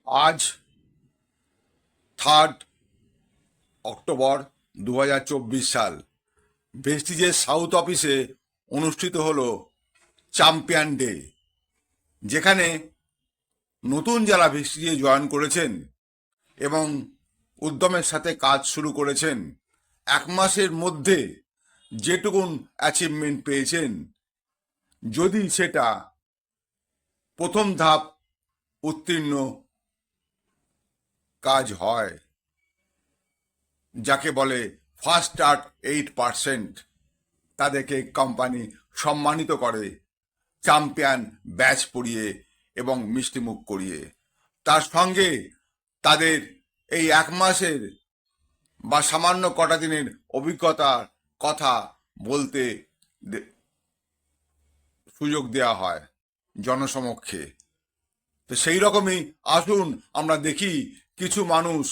আজ 3 অক্টোবর 2024 সাল ভেস্টিজের সাউথ অফিসে অনুষ্ঠিত হলো চ্যাম্পিয়ন ডে, যেখানে নতুন যারা ভেস্টিজে জয়েন করেছেন এবং উদ্যমের সাথে কাজ শুরু করেছেন, 1 মাসের মধ্যে যেটুকুন অ্যাচিভমেন্ট পেয়েছেন, যদি সেটা প্রথম ধাপ উত্তীর্ণ কাজ হয়, যাকে বলে ফার্স্ট স্টার্ট 8%, তাদেরকে কোম্পানি সম্মানিত করে চ্যাম্পিয়ন ব্যাচ পরিয়ে এবং মিষ্টিমুখ করিয়ে। তার সঙ্গে তাদের এই 1 মাসের বা সামান্য কটা দিনের অভিজ্ঞতার কথা বলতে সুযোগ দেওয়া হয় জনসমক্ষে। তো সেই রকমই আসুন আমরা দেখি কিছু মানুষ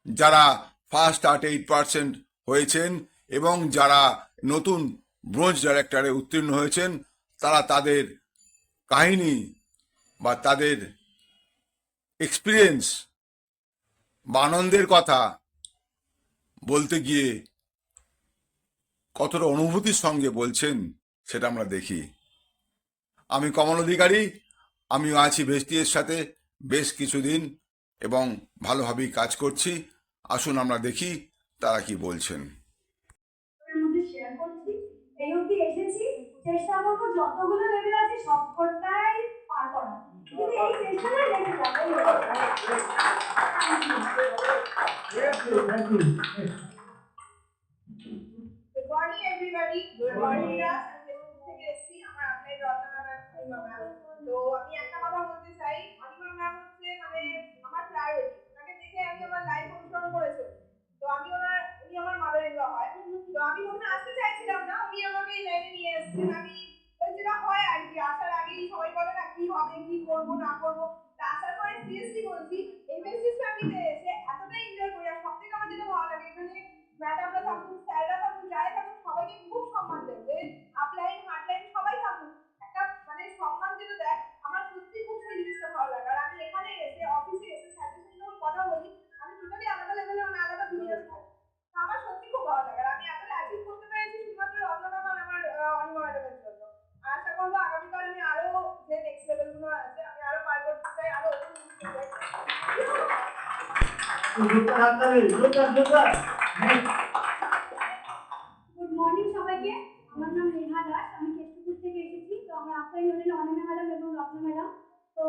যারা ফার্স্ট স্টার্ট 8% হয়েছেন এবং যারা নতুন ব্রোঞ্জ ডাইরেক্টরে উত্তীর্ণ হয়েছেন, তারা তাদের কাহিনী বা তাদের এক্সপিরিয়েন্স বা আনন্দের কথা বলতে গিয়ে কতটা অনুভূতির সঙ্গে বলছেন সেটা আমরা দেখি। আমি কমল অধিকারী, আমিও আছি ভেস্টিজের সাথে বেশ কিছুদিন এবং ভালোভাবেই কাজ করছি। আসুন আমরা দেখি তারা কি বলছেন। এই অবধি এসেছি, চেষ্টা করবো যতগুলো লেভেল আছে সবকটাই পার করা, কিন্তু এই চেষ্টাটাই লেগে যাবে। Good morning everybody. Good morning. থেকে এসেছি আমার upline Ratna ma'am Anima ma'am. তো আমি একটা কথা বলতে চাই, অনিমা ম্যাম হচ্ছে মানে আমার প্রায়োরিটি। ওনাকে দেখে আমি আমার লাইফ অনুসরণ করেছি। তো আমি উনি আমার মাদার ইন ল হয়। তো আমি ওখানে আসতে চাইছিলাম না, উনি আমাকে এই লাইনে নিয়ে এসেছেন। আমি যেটা হয় আর কি, আসার আগেই সবাই বলে না কি হবে, কি করব না করব। তা আসার পরে সিরিয়াসলি বলছি, এই বেসিস ফ্যামিলিতে এসে এতটাই এনজয় করি। আর সব থেকে আমার যেটা ভালো লাগে, এখানে ম্যাডামরা থাকুন, স্যাররা থাকুন, যাই থাকুন, সবাইকে খুব সম্মান দেবে। আপলাইন হার্ডলাইন সবাই থাকুন, একটা মানে সম্মান যেটা দেয়, আমার সত্যি খুব সেই জিনিসটা ভালো লাগে। আর আমি এখানে এসে অফিসে এসে স্যারদের সঙ্গে যখন কথা বলি, আমি টোটালি আলাদা লেভেলে মানে আলাদা দুনিয়াতে থাকি। আমার সত্যি খুব ভালো লাগে। আর আমি এতটা অ্যাচিভ করতে পেরেছি শুধুমাত্র রত্না ম্যাম আর আমার অনিমা ম্যাডামের জন্য। আশা করবো আগামীকাল আমি আরো যে নেক্সট লেভেল গুলো আছে আমি আরো পার করতে চাই, আরো গুড মর্নিং সবাইকে। আমার নাম নেহা দাস, আমি কেষ্টপুর থেকে এসেছি। তো আমরা আপনার হলেন অনিমা ম্যাডাম এবং রত্না ম্যাডাম। তো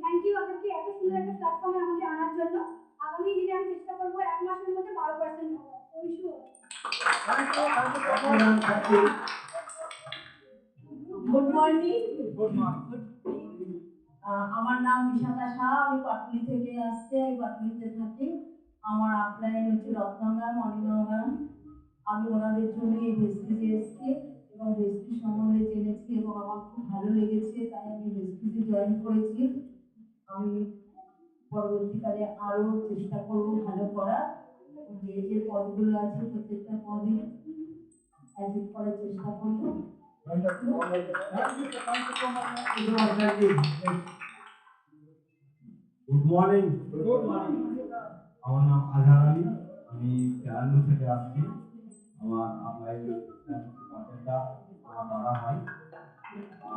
থ্যাংক ইউ ওদেরকে এত সুন্দর একটা প্ল্যাটফর্মে আমাকে আনার জন্য। আগামী দিনে আমি চেষ্টা করবো 1 মাসের মধ্যে 12% হওয়ার। Good morning. আমার নাম বিশাখা শাহ, আমি পাটুলি থেকে আসছি, আমি পাটুলিতে থাকি। আমার আপলাইন হচ্ছে রত্না ম্যাম, অনিমা ম্যাম। আমি ওনাদের জন্য এই ভেস্টিজে এসেছি এবং ভেস্টিজ সম্বন্ধে জেনেছি এবং আমার খুব ভালো লেগেছে, তাই আমি ভেস্টিজে জয়েন করেছি। আমি পরবর্তীকালে আরো চেষ্টা করবো ভালো করার। যে পদগুলো আছে প্রত্যেকটা পদই অ্যাচিভ করার চেষ্টা করবো। Good morning. আমার নাম আজহার আলী, আমি কেরান্ডু থেকে আসছি। আমার আপনার আমার দাদা হয়।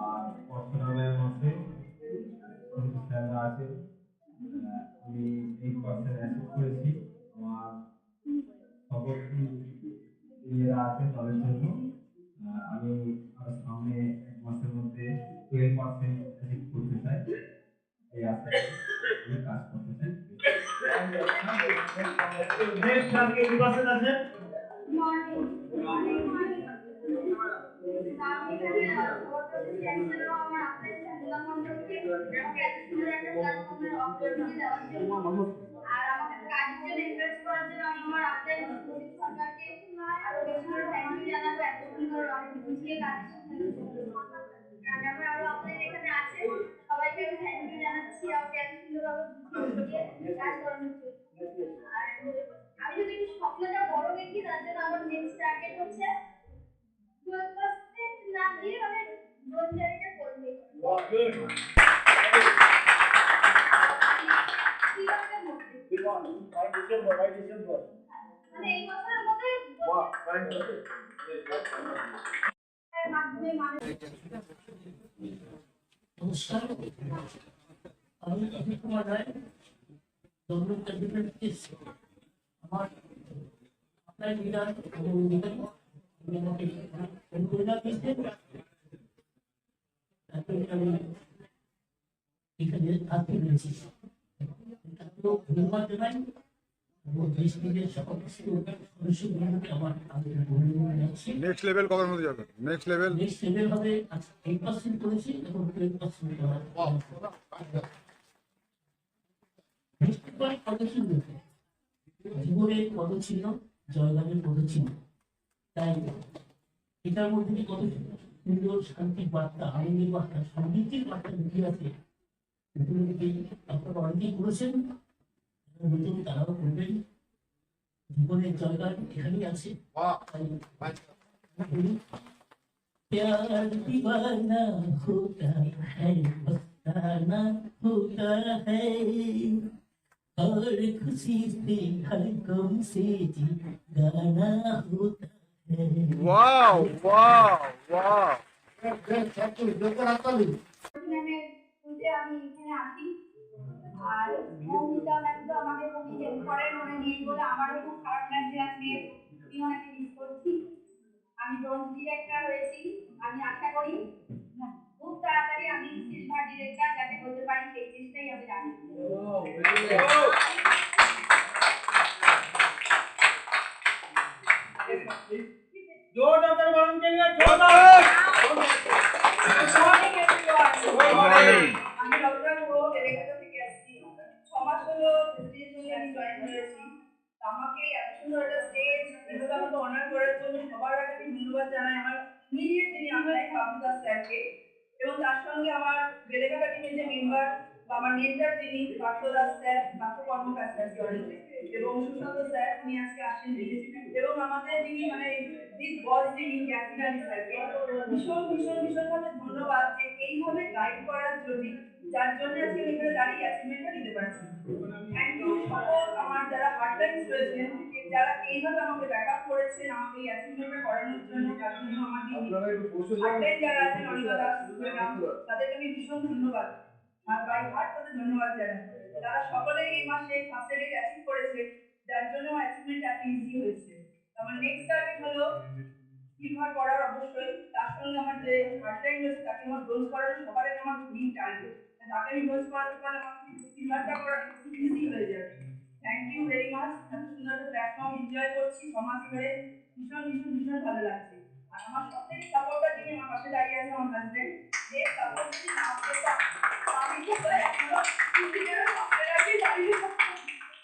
আর পশ্চিমবঙ্গের মধ্যে স্যাররা আছে, আমি 8% অ্যাচিভ করেছি। আমার সকল ইয়েরা আছে তাদের জন্য আমি আর সামনে 1 মাসের মধ্যে 12% অ্যাচিভ করতে চাই। এই আশা আমি কাজ করতে চাই। নেক্সট আজকে কি পার্সেন্ট আছে? মর্নিং আমি এখানে জবরদস্তি চাইছিল আমার আপনার চ্যানেল মন্ডলকে আমাকে এত সুন্দর একটা প্ল্যাটফর্মের অপরচুনিটি দেওয়ার জন্য আর আমাকে কাজের জন্য ইনভেস্ট করার জন্য আমি আমার আপনার সুজিত সরকারকে আরো বেশি করে থ্যাংক ইউ জানাবো। এত সুন্দর আমি বুঝিয়ে কাজ শিখানোর জন্য আরো আপনার এখানে আছে, সবাইকে আমি থ্যাংক ইউ জানাচ্ছি আমাকে এত সুন্দরভাবে বুঝিয়ে কাজ করানোর জন্য। আর আমি যদি একটু স্বপ্নটা বড় দেখি, তার জন্য আমার নেক্সট টার্গেট হচ্ছে 12% না দিয়ে মানে ব্রোঞ্জারিটা করবে। মানে এই বছরের মধ্যে মাধ্যমে মানুষ নমস্কার, আমি অভিক কুমার রায়, জন্ম ক্যান্ডিডেট এসেছি। আমার আপনার লিডার এবং লিডার আমাকে অনুপ্রেরণা দিয়েছেন। তারপরে আমি এখানে থাকতে পেরেছি। তারপরেও ধন্যবাদ জানাই এবং ডিস্ট্রিক্টের সকল সদস্যগুলোকে আমার ধন্যবাদ জানাচ্ছি। নেক্সট লেভেল কবের মধ্যে যাবে? নেক্সট লেভেল নেক্সট লেভেল হবে 8% করেছি এবং 12% পদচিহ্ন জীবনের পদচিহ্ন জয়গানের পদচিহ্ন। তাই এটার মধ্যে যে কত সুন্দর শান্তির বার্তা, আনন্দের বার্তা, সমৃদ্ধির বার্তা লুকিয়ে আছে, এগুলো থেকে আপনারা অনেকেই করেছেন, নতুন তারাও করবেন। জীবনের জয়গান এখানেই আছে। তাই प्यार दीवाना होता है, फसाना होता है, और खुशी से हर गम से जी गाना होता है। ওয়াও ওয়াও ওয়াও ম্যামের খুঁজে আমি এখানে আসি। আর মৌমিতা ম্যাম তো আমাকে খুবই হেল্প করেন, মানে নেই বলে আমারও খুব খারাপ লাগছে আজকে, আমি ওনাকে মিস করছি। আমি ব্রোঞ্জ ডিরেক্টর হয়েছি, আমি আশা করি খুব তাড়াতাড়ি আমি সিলভার ডিরেক্টর যাতে হতে পারি সেই চেষ্টাই আমি রাখি। আমি ডক্টর পুরো এলাকা থেকে আসছি। 6 মাস হলো স্টেজ নিয়ে আমি জয়েন হয়েছি। আমাকে এত সুন্দর একটা স্টেজ এভাবে আমাকে অনার করার জন্য সবার আগে আমি ধন্যবাদ জানাই আমার ইমিডিয়েট যিনি আমলাই বাবুদাস স্যারকে, এবং তার সঙ্গে আমার বেলেঘাটা টিমের যে মেম্বার বা আমার মেন্টর যিনি পার্থদাস স্যার, পার্থ কর্মকার স্যার সরি, এবং সুশান্ত স্যার তিনি আজকে আসেননি, এবং আমাদের যিনি মানে বিগ বস যিনি ক্যাপ্টেন আলী স্যারকে ভীষণ ভীষণ ভীষণ ভাবে ধন্যবাদ যে এইভাবে গাইড করার জন্য, যার জন্য আজকে আমি এখানে দাঁড়িয়ে অ্যাচিভমেন্টটা নিতে পারছি। থ্যাংক ইউ সকল আমার যারা হার্ডলাইন্স রয়েছেন, যারা এইভাবে আমাকে ব্যাকআপ করেছেন আমাকে এই অ্যাচিভমেন্টটা করানোর জন্য, তার জন্য আমার হার্ডলাইন যারা আছেন অনিমা দাস তাদেরকে আমি ভীষণ ধন্যবাদ আর বাই হার্ট তাদের ধন্যবাদ জানাই। তারা সকলে এই মাসে ফার্স্ট এড অ্যাচিভ করেছে, যার জন্য আমার অ্যাচিভমেন্ট এত ইজি হয়েছে। আমার নেক্সট টার্গেট হলো সিলভার করার, অবশ্যই তার সঙ্গে আমার যে হার্ডলাইন রয়েছে তাকে আমার ব্রোঞ্জ করানো সবার আগে আমার মেইন টার্গেট। তাকে আমি ব্রোঞ্জ করাতে পারলে আমার সিলভারটা করাটা খুব ইজি হয়ে যাবে। Thank you very much. এত সুন্দর একটা প্ল্যাটফর্ম এনজয় করছি 6 মাস ধরে, ভীষণ ভীষণ ভীষণ ভালো লাগছে। আর আমার সব থেকে সাপোর্টার যিনি আমার পাশে দাঁড়িয়ে আছে আমার হাজবেন্ড, যে সাপোর্ট যদি না পেতাম আমি তো এখনো আপনারাকে দাঁড়িয়ে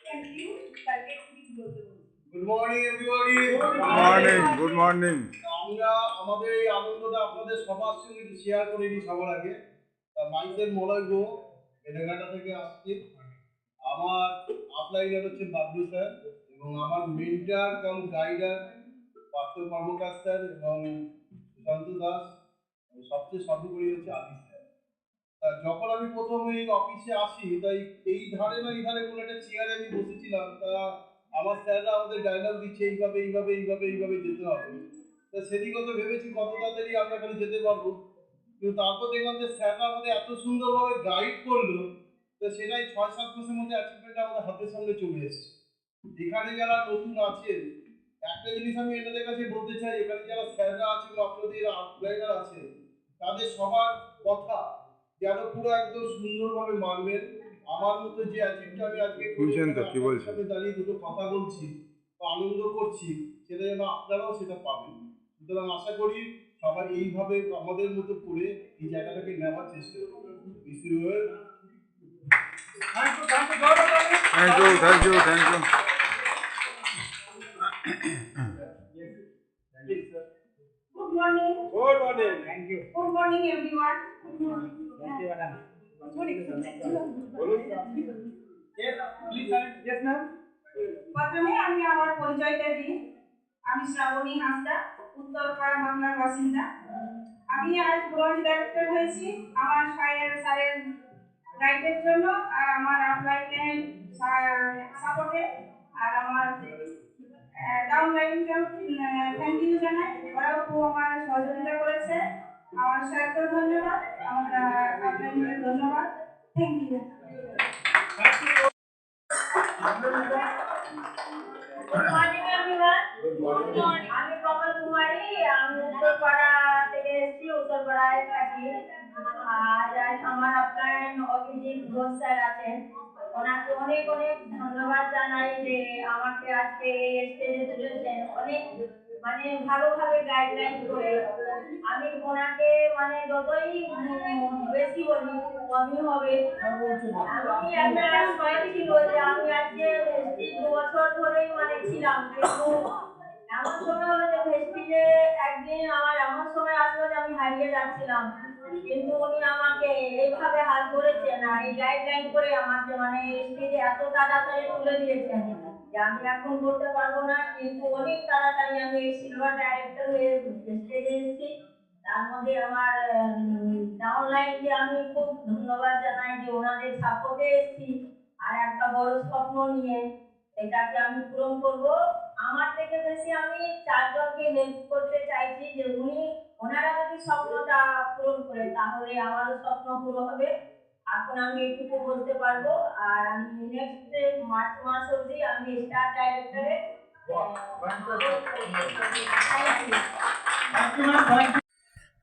থ্যাংক ইউ। তাকে কিছু বলতে বলুন। Good morning everybody. Good morning. আমরা আমাদের এই আনন্দটা আপনাদের সবার সঙ্গে একটু শেয়ার করে নিই সবার আগে। মাইসের মলয় গো বেলেঘাটা থেকে আসছি। আমার আপলাইনার হচ্ছে বাবলু স্যার, এবং আমার মেন্টার কাম গাইডার পার্থ কর্মকার স্যার এবং সুশান্ত দাস, সবচেয়ে সর্বোপরি হচ্ছে আদি স্যার। তা যখন আমি প্রথম এই অফিসে আসি, তাই এই ধারে না এই ধারে কোনো একটা চেয়ারে আমি বসেছিলাম। তা আমার স্যাররা আমাদের ডায়লগ দিচ্ছে এইভাবে এইভাবে এইভাবে এইভাবে যেতে হবে। তা সেদিকে তো ভেবেছি কত তাড়াতাড়ি আমরা এখানে যেতে পারবো, কিন্তু তারপর দেখলাম যে স্যাররা আমাদের এত সুন্দরভাবে গাইড করলো, তো সেটাই 6-7 মাসের মধ্যে অ্যাচিভমেন্টটা আমাদের হাতের সামনে চলে এসেছে। এখানে যারা নতুন আছেন, একটা জিনিস আমি এনাদের কাছে বলতে চাই, এখানে যারা স্যাররা আছেন বা আপনাদের আউটলাইনার আছেন, তাদের সবার কথা যেন পুরো একদম সুন্দরভাবে মানবেন। আমার মতো যে অ্যাচিভটা আমি আজকে শুনছেন তো কি বলছি? সামনে দাঁড়িয়ে দুটো কথা বলছি বা আনন্দ করছি, সেটা যেন আপনারাও সেটা পাবেন। সুতরাং আশা করি সবাই এইভাবে আমাদের মতো করে এই জায়গাটাকে নেওয়ার চেষ্টা করবেন। Thank you. Good morning. Good morning. Thank you. Good morning, everyone. Thank you, madam. Yes, please sir. Yes, ma'am. প্রথমে আমি আমার পরিচয়টা দিই। আমি শ্রাবণী হাঁসদা, উত্তরপাড়া বাংলার বাসিন্দা। আমি আজ ব্রোঞ্জ ডাইরেক্টর হয়েছি আমার স্যারের গাইডের জন্য আর আমার আপলাইনের সাপোর্টে। আর আমার ডাউন লাইনকেও থ্যাংক ইউ জানাই, ওরাও খুব আমার সহযোগিতা করেছে। আমার স্যারকেও ধন্যবাদ, আমার আপনাদের ধন্যবাদ, thank you. Good morning everyone. আমি কমল কুমারী, আমি উত্তরপাড়া থেকে এসেছি, উত্তরপাড়ায় থাকি। আর আমার আপনার অভিজিৎ ঘোষ স্যার আছেন, ওনাকে অনেক অনেক ধন্যবাদ জানাই যে আমাকে আজকে এই স্টেজে তুলেছেন, অনেক মানে ভালোভাবে গাইডলাইন করে। আমি ওনাকে মানে যতই বেশি বলি কমই হবে। আমি একটা সময় ছিল যে আমি আজকে 2 বছর ধরেই মানে ছিলাম, কিন্তু এমন সময় হলো যে ভেস্টিজে একদিন আমার এমন সময় আসলো যে আমি হারিয়ে যাচ্ছিলাম, কিন্তু উনি আমাকে এইভাবে হাত ধরেছেন আর এই গাইডলাইন করে আমাকে মানে স্টেজে এত তাড়াতাড়ি তুলে দিয়েছেন যে আমি এখন করতে পারবো না, কিন্তু অনেক তাড়াতাড়ি আমি এই সিলভার ডাইরেক্টর হয়ে স্টেজে এসেছি। তার মধ্যে আমার ডাউনলাইনকে আমি খুব ধন্যবাদ জানাই যে ওনাদের সাপোর্টে এসেছি আর একটা বড় স্বপ্ন নিয়ে এটাকে আমি পূরণ করব। আমার থেকে বেশি আমি 4 জনকে হেল্প করতে চাইছি যে ওনারা যদি স্বপ্নটা পূরণ করে তাহলে আমারও স্বপ্ন পূরণ হবে। এখন আমি এটুকু বলতে পারবো, আর আমি নেক্সট মার্চ মাস অবধি আমি স্টার ডাইরেক্টরে।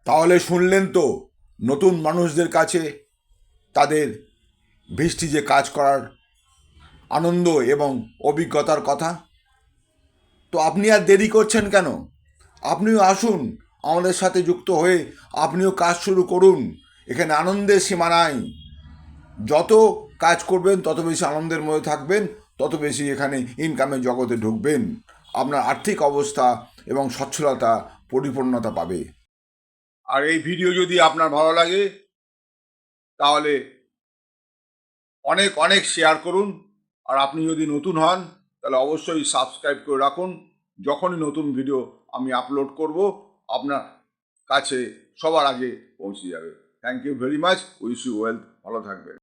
তাহলে শুনলেন তো নতুন মানুষদের কাছে তাদের ভিস্টিজে কাজ করার আনন্দ এবং অভিজ্ঞতার কথা। তো আপনি আর দেরি করছেন কেন? আপনিও আসুন, আমাদের সাথে যুক্ত হয়ে আপনিও কাজ শুরু করুন। এখানে আনন্দের সীমা নাই। যত কাজ করবেন তত বেশি আনন্দের মধ্যে থাকবেন, তত বেশি এখানে ইনকামের জগতে ঢুকবেন। আপনার আর্থিক অবস্থা এবং সচ্ছলতা পরিপূর্ণতা পাবে। আর এই ভিডিও যদি আপনার ভালো লাগে তাহলে অনেক অনেক শেয়ার করুন। আর আপনি যদি নতুন হন তাহলে অবশ্যই সাবস্ক্রাইব করে রাখুন। যখনই নতুন ভিডিও আমি আপলোড করব আপনার কাছে সবার আগে পৌঁছে যাবে। Thank you very much. Wish you wealth. ভালো থাকবেন।